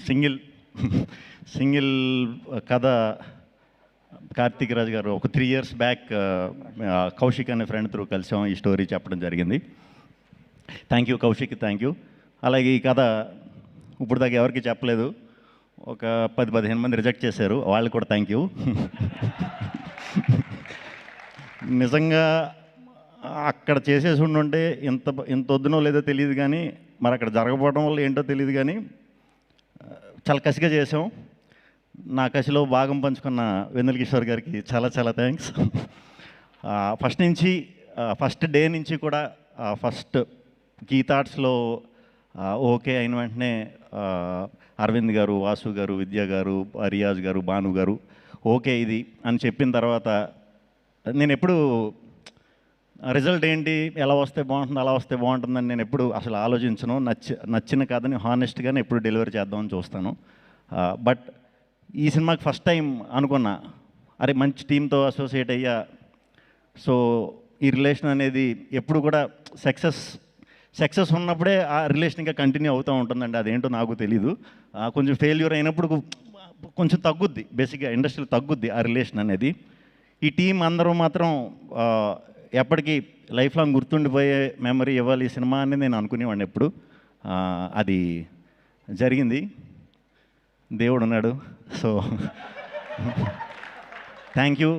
Single single కథ కార్తీక్ రాజ్ గారు ఒక 3 years బ్యాక్ కౌశిక్ అనే ఫ్రెండ్ త్రూ కలిసాం, ఈ స్టోరీ చెప్పడం జరిగింది. Thank you Kaushik, thank you. అలాగే ఈ కథ ఇప్పుడు దాకా ఎవరికి చెప్పలేదు, ఒక 10-15 మంది రిజెక్ట్ చేశారు, వాళ్ళు కూడా థ్యాంక్ యూ. నిజంగా అక్కడ చేసేసి ఉండుంటే ఇంత వద్దునో లేదో తెలియదు, కానీ మరి అక్కడ జరగకపోవడం వల్ల ఏంటో తెలియదు, కానీ చాలా కసిగా చేసాం. నా కసిలో భాగం పంచుకున్న వెన్నెల కిషోర్ గారికి చాలా చాలా థ్యాంక్స్. ఫస్ట్ డే నుంచి కూడా ఫస్ట్ కీ థాట్స్లో ఓకే అయిన వెంటనే అరవింద్ గారు, వాసు గారు, విద్య గారు, రియాజ్ గారు, భాను గారు ఓకే ఇది అని చెప్పిన తర్వాత నేను ఎప్పుడు రిజల్ట్ ఏంటి, ఎలా వస్తే బాగుంటుంది, అలా వస్తే బాగుంటుందని నేను ఎప్పుడు అసలు ఆలోచించను. నచ్చిన కథని హానెస్ట్గానే ఎప్పుడు డెలివరీ చేద్దామని చూస్తాను. బట్ ఈ సినిమాకి ఫస్ట్ టైం అనుకున్నా, అరే మంచి టీంతో అసోసియేట్ అయ్యా, సో ఈ రిలేషన్ అనేది ఎప్పుడు కూడా సక్సెస్ ఉన్నప్పుడే ఆ రిలేషన్ ఇంకా కంటిన్యూ అవుతూ ఉంటుందండి. అదేంటో నాకు తెలీదు. కొంచెం ఫెయిల్యూర్ అయినప్పుడు కొంచెం తగ్గుద్ది, బేసిక్గా ఇండస్ట్రీలో తగ్గుద్ది ఆ రిలేషన్ అనేది. ఈ టీం అందరూ మాత్రం ఎప్పటికీ లైఫ్ లాంగ్ గుర్తుండిపోయే మెమరీ ఇవ్వాలి ఈ సినిమా అని నేను అనుకునేవాడిని ఎప్పుడు. అది జరిగింది, దేవుడు ఉన్నాడు. So thank you.